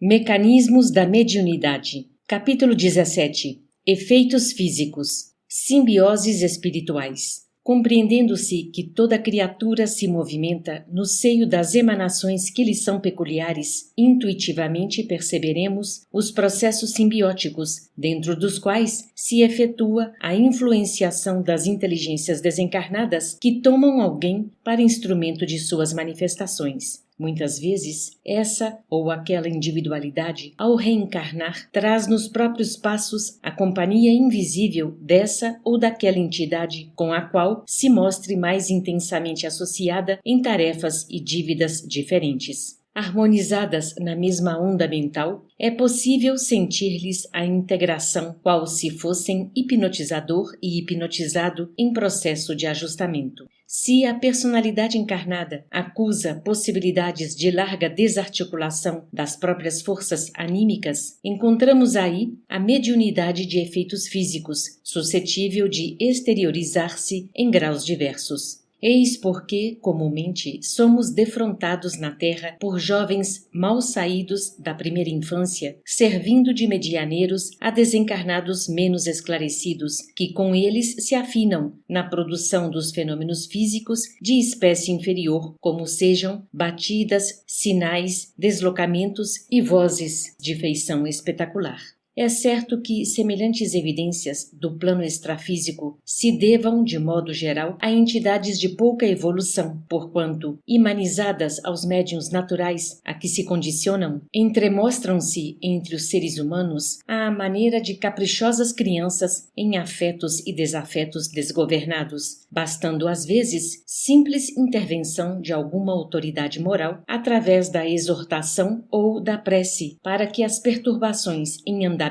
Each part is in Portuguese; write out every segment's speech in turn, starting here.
Mecanismos da mediunidade. Capítulo 17. Efeitos físicos. Simbioses espirituais. Compreendendo-se que toda criatura se movimenta no seio das emanações que lhe são peculiares, intuitivamente perceberemos os processos simbióticos, dentro dos quais se efetua a influenciação das inteligências desencarnadas que tomam alguém para instrumento de suas manifestações. Muitas vezes, essa ou aquela individualidade, ao reencarnar, traz nos próprios passos a companhia invisível dessa ou daquela entidade com a qual se mostre mais intensamente associada em tarefas e dívidas diferentes. Harmonizadas na mesma onda mental, é possível sentir-lhes a integração, qual se fossem hipnotizador e hipnotizado em processo de ajustamento. Se a personalidade encarnada acusa possibilidades de larga desarticulação das próprias forças anímicas, encontramos aí a mediunidade de efeitos físicos, suscetível de exteriorizar-se em graus diversos. Eis porque, comumente, somos defrontados na terra por jovens mal saídos da primeira infância, servindo de medianeiros a desencarnados menos esclarecidos, que com eles se afinam na produção dos fenômenos físicos de espécie inferior, como sejam batidas, sinais, deslocamentos e vozes de feição espetacular. É certo que semelhantes evidências do plano extrafísico se devam, de modo geral, a entidades de pouca evolução, porquanto, imanizadas aos médiuns naturais a que se condicionam, entremostram-se entre os seres humanos à maneira de caprichosas crianças em afetos e desafetos desgovernados, bastando às vezes simples intervenção de alguma autoridade moral através da exortação ou da prece para que as perturbações em andamento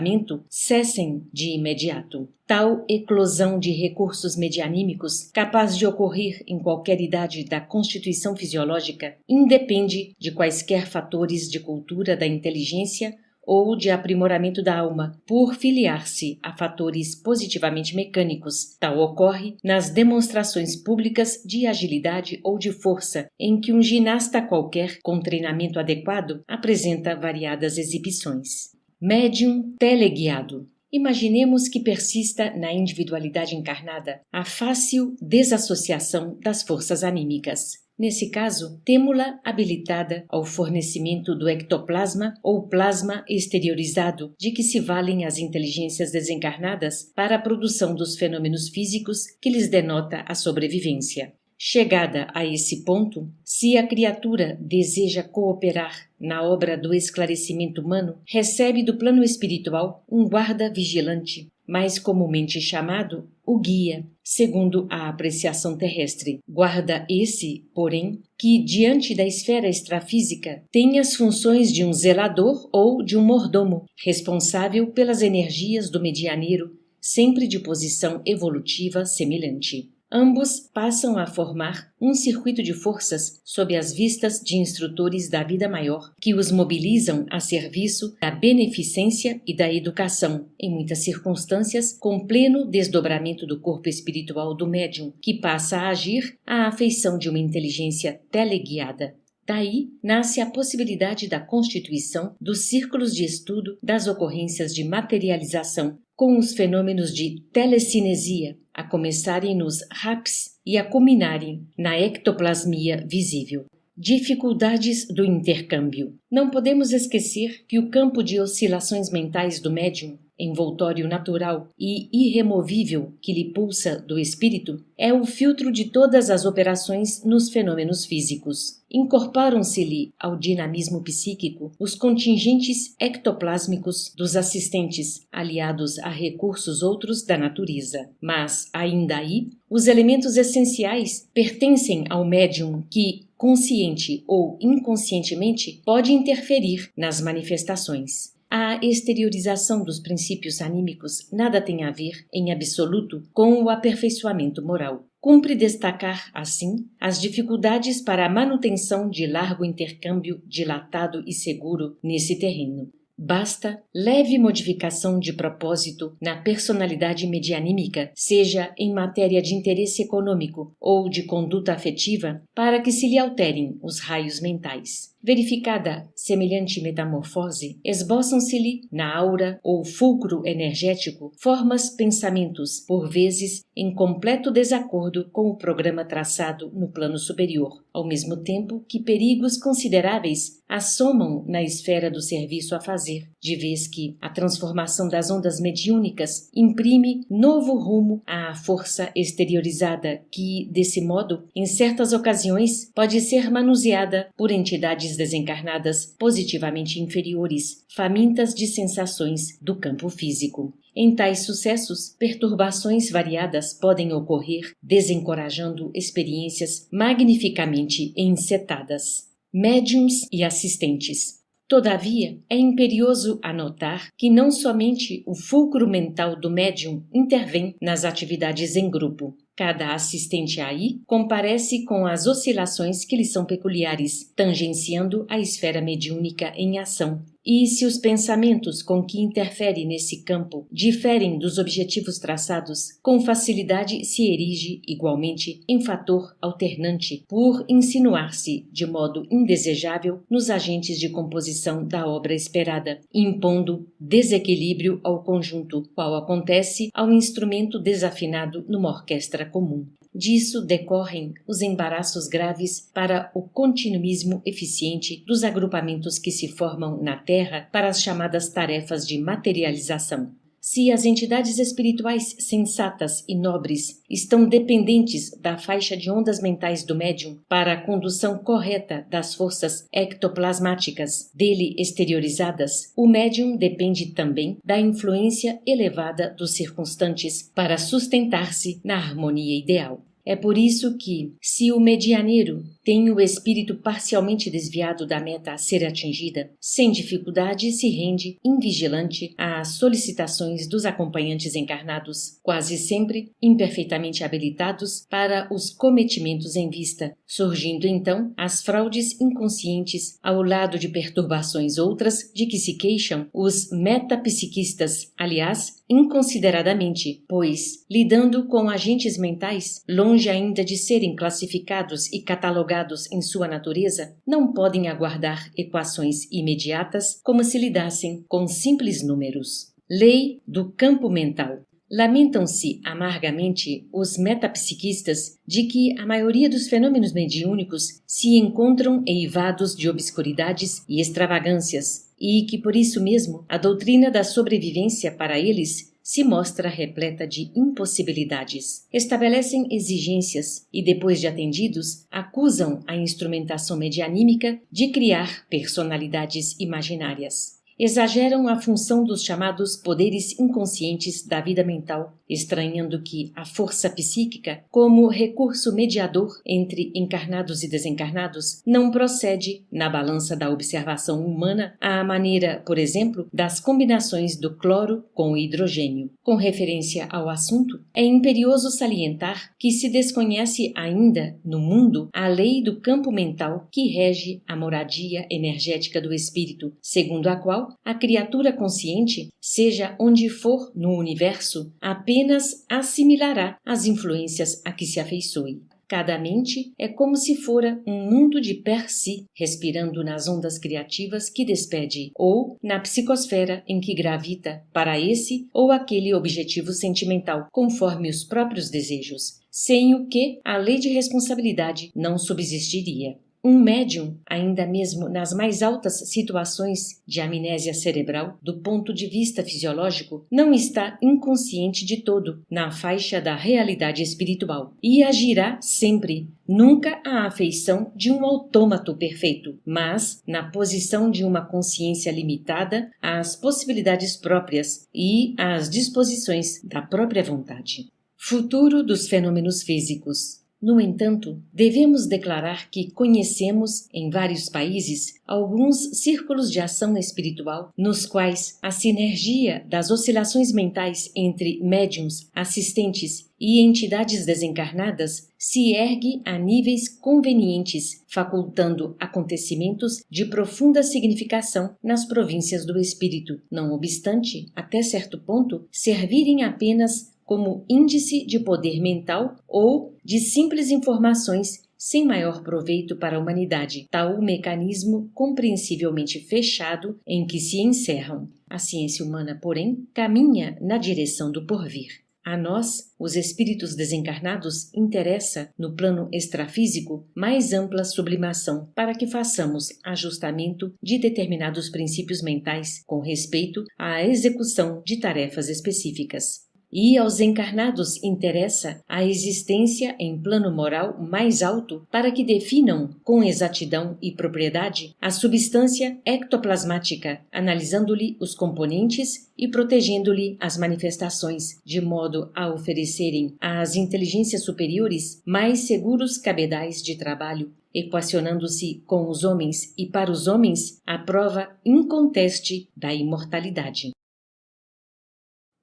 cessem de imediato. Tal eclosão de recursos medianímicos, capaz de ocorrer em qualquer idade da constituição fisiológica, independe de quaisquer fatores de cultura da inteligência ou de aprimoramento da alma, por filiar-se a fatores positivamente mecânicos. Tal ocorre nas demonstrações públicas de agilidade ou de força, em que um ginasta qualquer, com treinamento adequado, apresenta variadas exibições. Médium teleguiado. Imaginemos que persista na individualidade encarnada a fácil desassociação das forças anímicas. Nesse caso, temo-la habilitada ao fornecimento do ectoplasma ou plasma exteriorizado de que se valem as inteligências desencarnadas para a produção dos fenômenos físicos que lhes denota a sobrevivência. Chegada a esse ponto, se a criatura deseja cooperar na obra do esclarecimento humano, recebe do plano espiritual um guarda vigilante, mais comumente chamado o guia, segundo a apreciação terrestre. Guarda esse, porém, que, diante da esfera extrafísica, tem as funções de um zelador ou de um mordomo, responsável pelas energias do medianeiro, sempre de posição evolutiva semelhante. Ambos passam a formar um circuito de forças sob as vistas de instrutores da vida maior, que os mobilizam a serviço da beneficência e da educação, em muitas circunstâncias com pleno desdobramento do corpo espiritual do médium, que passa a agir à afeição de uma inteligência teleguiada. Daí nasce a possibilidade da constituição dos círculos de estudo das ocorrências de materialização, com os fenômenos de telecinesia, a começarem nos RAPs e a culminarem na ectoplasmia visível. Dificuldades do intercâmbio. Não podemos esquecer que o campo de oscilações mentais do médium, envoltório natural e irremovível que lhe pulsa do espírito, é o filtro de todas as operações nos fenômenos físicos. Incorporam-se-lhe ao dinamismo psíquico os contingentes ectoplásmicos dos assistentes, aliados a recursos outros da natureza. Mas, ainda aí, os elementos essenciais pertencem ao médium que, consciente ou inconscientemente, pode interferir nas manifestações. A exteriorização dos princípios anímicos nada tem a ver, em absoluto, com o aperfeiçoamento moral. Cumpre destacar, assim, as dificuldades para a manutenção de largo intercâmbio dilatado e seguro nesse terreno. Basta leve modificação de propósito na personalidade medianímica, seja em matéria de interesse econômico ou de conduta afetiva, para que se lhe alterem os raios mentais. Verificada semelhante metamorfose, esboçam-se-lhe na aura ou fulcro energético formas, pensamentos, por vezes em completo desacordo com o programa traçado no plano superior, ao mesmo tempo que perigos consideráveis assomam na esfera do serviço a fazer, de vez que a transformação das ondas mediúnicas imprime novo rumo à força exteriorizada que, desse modo, em certas ocasiões, pode ser manuseada por entidades desencarnadas positivamente inferiores, famintas de sensações do campo físico. Em tais sucessos, perturbações variadas podem ocorrer, desencorajando experiências magnificamente encetadas. Médiuns e assistentes. Todavia, é imperioso anotar que não somente o fulcro mental do médium intervém nas atividades em grupo. Cada assistente aí comparece com as oscilações que lhe são peculiares, tangenciando a esfera mediúnica em ação. E se os pensamentos com que interfere nesse campo diferem dos objetivos traçados, com facilidade se erige, igualmente, em fator alternante, por insinuar-se de modo indesejável nos agentes de composição da obra esperada, impondo desequilíbrio ao conjunto, qual acontece ao instrumento desafinado numa orquestra comum. Disso decorrem os embaraços graves para o continuismo eficiente dos agrupamentos que se formam na Terra para as chamadas tarefas de materialização. Se as entidades espirituais sensatas e nobres estão dependentes da faixa de ondas mentais do médium para a condução correta das forças ectoplasmáticas dele exteriorizadas, o médium depende também da influência elevada dos circunstantes para sustentar-se na harmonia ideal. É por isso que, se o medianeiro tem o espírito parcialmente desviado da meta a ser atingida, sem dificuldade se rende invigilante às solicitações dos acompanhantes encarnados, quase sempre imperfeitamente habilitados para os cometimentos em vista, surgindo então as fraudes inconscientes ao lado de perturbações outras de que se queixam os metapsiquistas, aliás, inconsideradamente, pois, lidando com agentes mentais, longe ainda de serem classificados e catalogados em sua natureza, não podem aguardar equações imediatas como se lidassem com simples números. Lei do campo mental. Lamentam-se amargamente os metapsiquistas de que a maioria dos fenômenos mediúnicos se encontram eivados de obscuridades e extravagâncias, e que por isso mesmo a doutrina da sobrevivência para eles se mostra repleta de impossibilidades. Estabelecem exigências e, depois de atendidos, acusam a instrumentação medianímica de criar personalidades imaginárias. Exageram a função dos chamados poderes inconscientes da vida mental, estranhando que a força psíquica, como recurso mediador entre encarnados e desencarnados, não procede, na balança da observação humana, à maneira, por exemplo, das combinações do cloro com o hidrogênio. Com referência ao assunto, é imperioso salientar que se desconhece ainda, no mundo, a lei do campo mental que rege a moradia energética do espírito, segundo a qual a criatura consciente, seja onde for no universo, apenas assimilará as influências a que se afeiçoe. Cada mente é como se fora um mundo de per si, respirando nas ondas criativas que despede, ou na psicosfera em que gravita para esse ou aquele objetivo sentimental, conforme os próprios desejos, sem o que a lei de responsabilidade não subsistiria. Um médium, ainda mesmo nas mais altas situações de amnésia cerebral, do ponto de vista fisiológico, não está inconsciente de todo na faixa da realidade espiritual e agirá sempre, nunca à afeição de um autômato perfeito, mas na posição de uma consciência limitada às possibilidades próprias e às disposições da própria vontade. Futuro dos fenômenos físicos. No entanto, devemos declarar que conhecemos, em vários países, alguns círculos de ação espiritual nos quais a sinergia das oscilações mentais entre médiuns, assistentes e entidades desencarnadas se ergue a níveis convenientes, facultando acontecimentos de profunda significação nas províncias do espírito, não obstante, até certo ponto, servirem apenas como índice de poder mental ou de simples informações sem maior proveito para a humanidade, tal o mecanismo compreensivelmente fechado em que se encerram. A ciência humana, porém, caminha na direção do porvir. A nós, os espíritos desencarnados, interessa, no plano extrafísico, mais ampla sublimação para que façamos ajustamento de determinados princípios mentais com respeito à execução de tarefas específicas. E aos encarnados interessa a existência em plano moral mais alto para que definam com exatidão e propriedade a substância ectoplasmática, analisando-lhe os componentes e protegendo-lhe as manifestações, de modo a oferecerem às inteligências superiores mais seguros cabedais de trabalho, equacionando-se com os homens e para os homens a prova inconteste da imortalidade.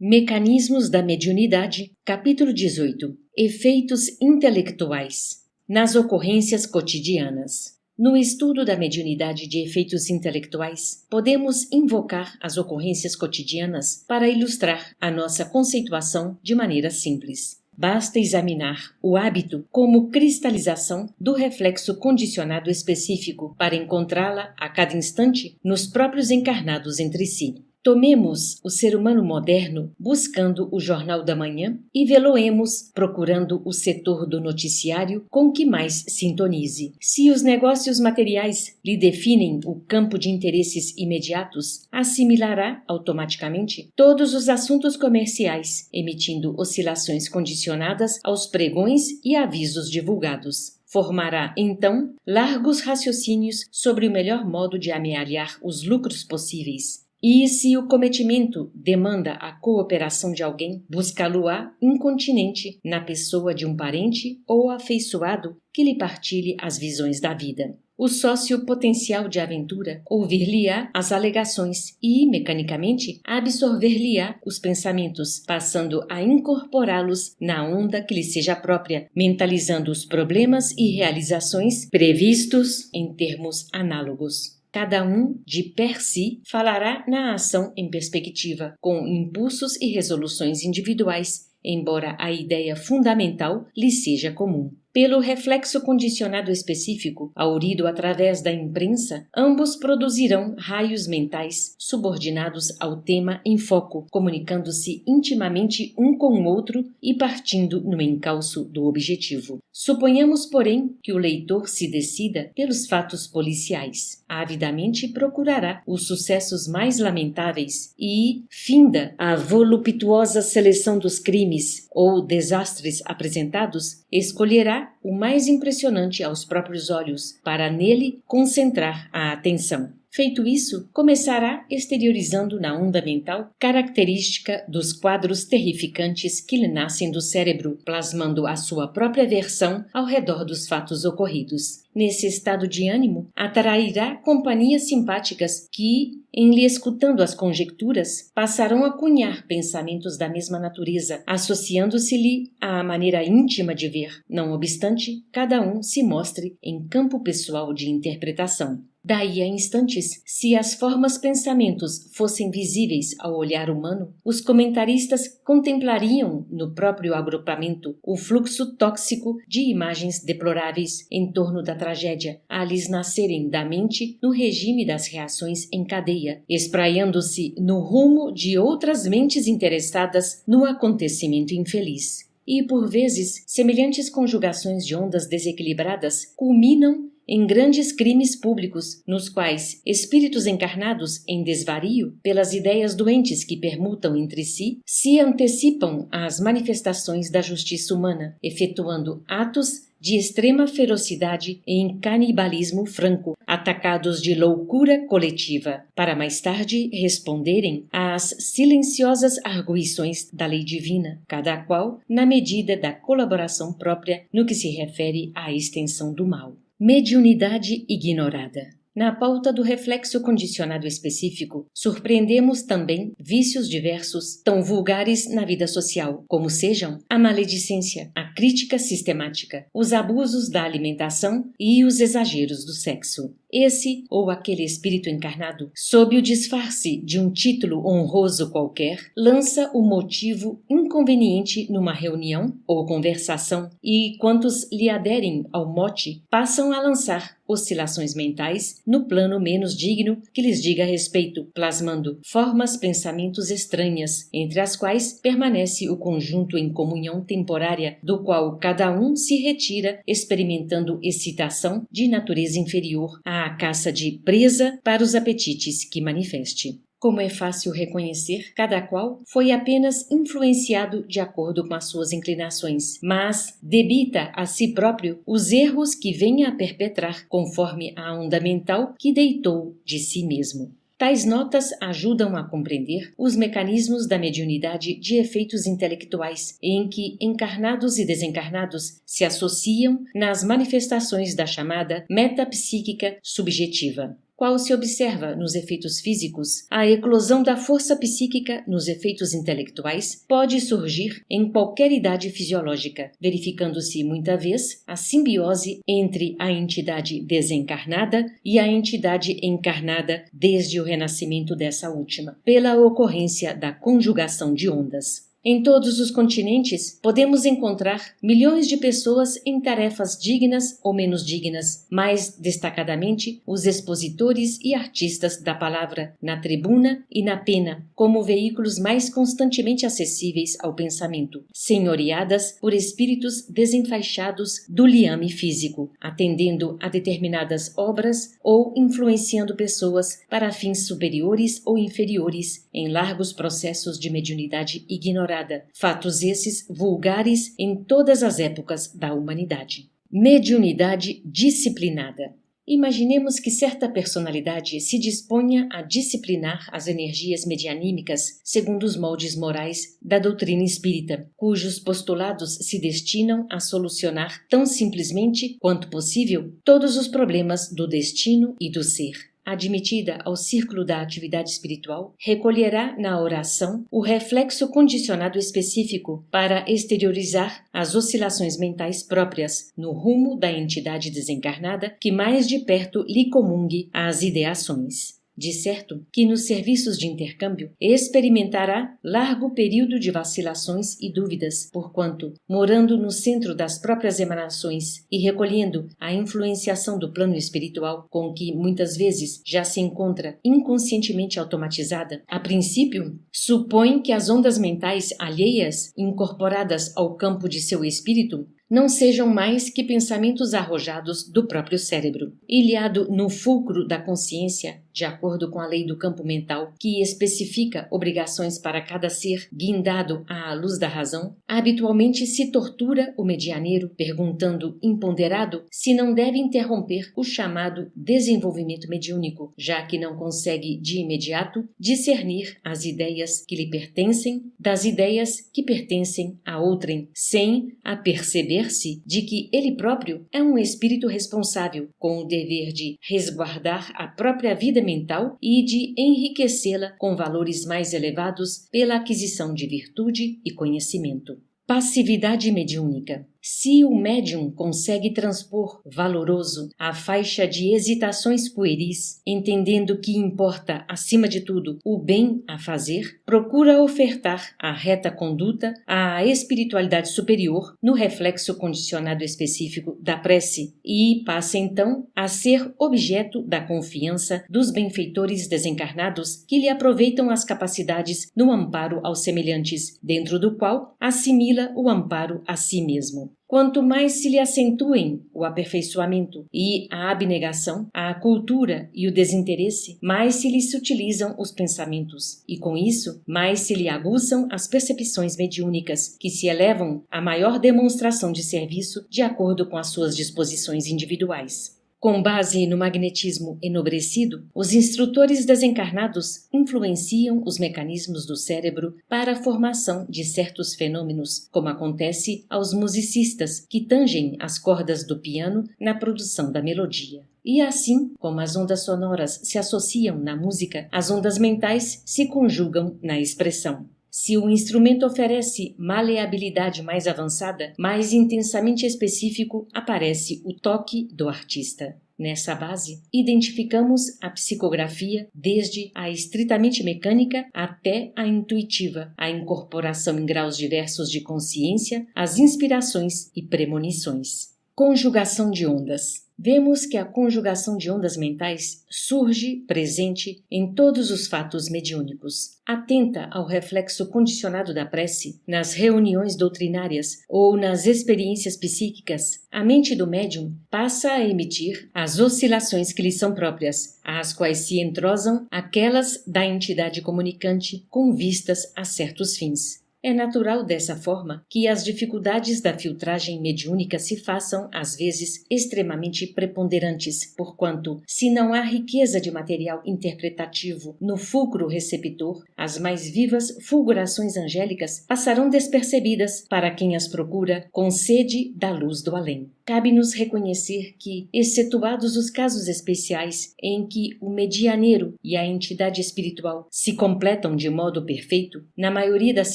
Mecanismos da mediunidade, capítulo 18. Efeitos intelectuais nas ocorrências cotidianas. No estudo da mediunidade de efeitos intelectuais, podemos invocar as ocorrências cotidianas para ilustrar a nossa conceituação de maneira simples. Basta examinar o hábito como cristalização do reflexo condicionado específico para encontrá-la a cada instante nos próprios encarnados entre si. Tomemos o ser humano moderno buscando o Jornal da Manhã e vê-lo-emos procurando o setor do noticiário com que mais sintonize. Se os negócios materiais lhe definem o campo de interesses imediatos, assimilará automaticamente todos os assuntos comerciais, emitindo oscilações condicionadas aos pregões e avisos divulgados. Formará, então, largos raciocínios sobre o melhor modo de amealhar os lucros possíveis. E se o cometimento demanda a cooperação de alguém, buscá-lo-á incontinente na pessoa de um parente ou afeiçoado que lhe partilhe as visões da vida. O sócio potencial de aventura ouvir-lhe-á as alegações e, mecanicamente, absorver-lhe-á os pensamentos, passando a incorporá-los na onda que lhe seja própria, mentalizando os problemas e realizações previstos em termos análogos. Cada um, de per si, falará na ação em perspectiva, com impulsos e resoluções individuais, embora a ideia fundamental lhe seja comum. Pelo reflexo condicionado específico, aurido através da imprensa, ambos produzirão raios mentais subordinados ao tema em foco, comunicando-se intimamente um com o outro e partindo no encalço do objetivo. Suponhamos, porém, que o leitor se decida pelos fatos policiais. Avidamente procurará os sucessos mais lamentáveis e, finda a voluptuosa seleção dos crimes ou desastres apresentados, escolherá o mais impressionante aos próprios olhos, para nele concentrar a atenção. Feito isso, começará exteriorizando na onda mental característica dos quadros terrificantes que lhe nascem do cérebro, plasmando a sua própria versão ao redor dos fatos ocorridos. Nesse estado de ânimo, atrairá companhias simpáticas que, em lhe escutando as conjecturas, passarão a cunhar pensamentos da mesma natureza, associando-se-lhe à maneira íntima de ver, não obstante, cada um se mostre em campo pessoal de interpretação. Daí a instantes, se as formas pensamentos fossem visíveis ao olhar humano, os comentaristas contemplariam no próprio agrupamento o fluxo tóxico de imagens deploráveis em torno da tragédia, a lhes nascerem da mente no regime das reações em cadeia, espraiando-se no rumo de outras mentes interessadas no acontecimento infeliz. E, por vezes, semelhantes conjugações de ondas desequilibradas culminam em grandes crimes públicos, nos quais espíritos encarnados em desvario, pelas ideias doentes que permutam entre si, se antecipam às manifestações da justiça humana, efetuando atos de extrema ferocidade em canibalismo franco, atacados de loucura coletiva, para mais tarde responderem às silenciosas arguições da lei divina, cada qual na medida da colaboração própria no que se refere à extensão do mal. Mediunidade ignorada. Na pauta do reflexo condicionado específico, surpreendemos também vícios diversos, tão vulgares na vida social, como sejam a maledicência, a crítica sistemática, os abusos da alimentação e os exageros do sexo. Esse ou aquele espírito encarnado, sob o disfarce de um título honroso qualquer, lança o motivo inconveniente numa reunião ou conversação e quantos lhe aderem ao mote passam a lançar oscilações mentais no plano menos digno que lhes diga respeito, plasmando formas, pensamentos estranhas, entre as quais permanece o conjunto em comunhão temporária, do qual cada um se retira experimentando excitação de natureza inferior à caça de presa para os apetites que manifeste. Como é fácil reconhecer, cada qual foi apenas influenciado de acordo com as suas inclinações, mas debita a si próprio os erros que venha a perpetrar conforme a onda mental que deitou de si mesmo. Tais notas ajudam a compreender os mecanismos da mediunidade de efeitos intelectuais, em que encarnados e desencarnados se associam nas manifestações da chamada metapsíquica subjetiva. Qual se observa nos efeitos físicos, a eclosão da força psíquica nos efeitos intelectuais pode surgir em qualquer idade fisiológica, verificando-se muita vez a simbiose entre a entidade desencarnada e a entidade encarnada desde o renascimento dessa última, pela ocorrência da conjugação de ondas. Em todos os continentes, podemos encontrar milhões de pessoas em tarefas dignas ou menos dignas, mais destacadamente os expositores e artistas da palavra na tribuna e na pena, como veículos mais constantemente acessíveis ao pensamento, senhoreadas por espíritos desenfaixados do liame físico, atendendo a determinadas obras ou influenciando pessoas para fins superiores ou inferiores em largos processos de mediunidade ignorada. Fatos esses vulgares em todas as épocas da humanidade. Mediunidade disciplinada. Imaginemos que certa personalidade se disponha a disciplinar as energias medianímicas segundo os moldes morais da doutrina espírita, cujos postulados se destinam a solucionar tão simplesmente quanto possível todos os problemas do destino e do ser. Admitida ao círculo da atividade espiritual, recolherá na oração o reflexo condicionado específico para exteriorizar as oscilações mentais próprias no rumo da entidade desencarnada que mais de perto lhe comungue às ideações. De certo que nos serviços de intercâmbio experimentará largo período de vacilações e dúvidas, porquanto, morando no centro das próprias emanações e recolhendo a influenciação do plano espiritual com que muitas vezes já se encontra inconscientemente automatizada, a princípio supõe que as ondas mentais alheias, incorporadas ao campo de seu espírito, não sejam mais que pensamentos arrojados do próprio cérebro. Ilhado no fulcro da consciência, de acordo com a lei do campo mental, que especifica obrigações para cada ser guindado à luz da razão, habitualmente se tortura o medianeiro, perguntando imponderado se não deve interromper o chamado desenvolvimento mediúnico, já que não consegue de imediato discernir as ideias que lhe pertencem das ideias que pertencem a outrem, sem aperceber-se de que ele próprio é um espírito responsável, com o dever de resguardar a própria vida mental e de enriquecê-la com valores mais elevados pela aquisição de virtude e conhecimento. Passividade mediúnica. Se o médium consegue transpor, valoroso, a faixa de hesitações pueris, entendendo que importa, acima de tudo, o bem a fazer, procura ofertar a reta conduta à espiritualidade superior no reflexo condicionado específico da prece e passa então a ser objeto da confiança dos benfeitores desencarnados que lhe aproveitam as capacidades no amparo aos semelhantes, dentro do qual assimila o amparo a si mesmo. Quanto mais se lhe acentuem o aperfeiçoamento e a abnegação, a cultura e o desinteresse, mais se lhe sutilizam os pensamentos, e com isso, mais se lhe aguçam as percepções mediúnicas, que se elevam à maior demonstração de serviço de acordo com as suas disposições individuais. Com base no magnetismo enobrecido, os instrutores desencarnados influenciam os mecanismos do cérebro para a formação de certos fenômenos, como acontece aos musicistas que tangem as cordas do piano na produção da melodia. E assim como as ondas sonoras se associam na música, as ondas mentais se conjugam na expressão. Se o instrumento oferece maleabilidade mais avançada, mais intensamente específico aparece o toque do artista. Nessa base, identificamos a psicografia desde a estritamente mecânica até a intuitiva, a incorporação em graus diversos de consciência, as inspirações e premonições. Conjugação de ondas. Vemos que a conjugação de ondas mentais surge presente em todos os fatos mediúnicos. Atenta ao reflexo condicionado da prece, nas reuniões doutrinárias ou nas experiências psíquicas, a mente do médium passa a emitir as oscilações que lhe são próprias, às quais se entrosam aquelas da entidade comunicante com vistas a certos fins. É natural dessa forma que as dificuldades da filtragem mediúnica se façam, às vezes, extremamente preponderantes, porquanto, se não há riqueza de material interpretativo no fulcro receptor, as mais vivas fulgurações angélicas passarão despercebidas para quem as procura com sede da luz do além. Cabe-nos reconhecer que, excetuados os casos especiais em que o medianeiro e a entidade espiritual se completam de modo perfeito, na maioria das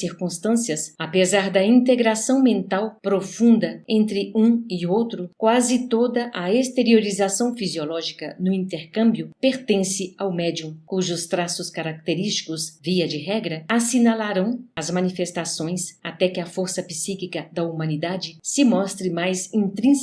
circunstâncias, apesar da integração mental profunda entre um e outro, quase toda a exteriorização fisiológica no intercâmbio pertence ao médium, cujos traços característicos, via de regra, assinalarão as manifestações até que a força psíquica da humanidade se mostre mais intrinsecamente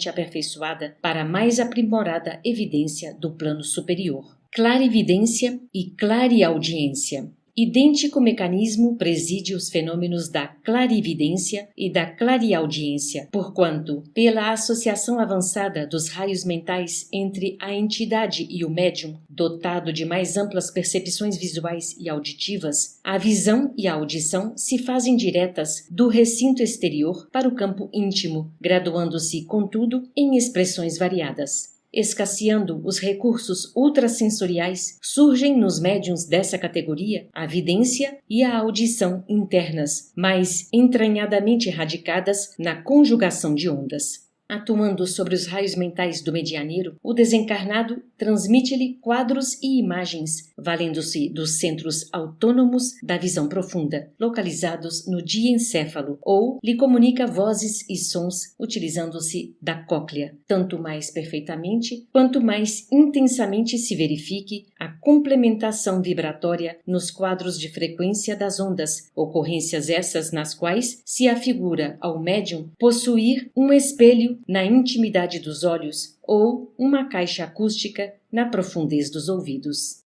aperfeiçoada para a mais aprimorada evidência do plano superior. Clarividência e clareaudiência. Idêntico mecanismo preside os fenômenos da clarividência e da clareaudiência, porquanto, pela associação avançada dos raios mentais entre a entidade e o médium, dotado de mais amplas percepções visuais e auditivas, a visão e a audição se fazem diretas do recinto exterior para o campo íntimo, graduando-se, contudo, em expressões variadas. Escasseando os recursos ultrassensoriais, surgem nos médiuns dessa categoria a vidência e a audição internas, mais entranhadamente radicadas na conjugação de ondas. Atuando sobre os raios mentais do medianeiro, o desencarnado transmite-lhe quadros e imagens, valendo-se dos centros autônomos da visão profunda, localizados no diencéfalo, ou lhe comunica vozes e sons, utilizando-se da cóclea, tanto mais perfeitamente quanto mais intensamente se verifique a complementação vibratória nos quadros de frequência das ondas, ocorrências essas nas quais se afigura ao médium possuir um espelho na intimidade dos olhos ou uma caixa acústica na profundez dos ouvidos.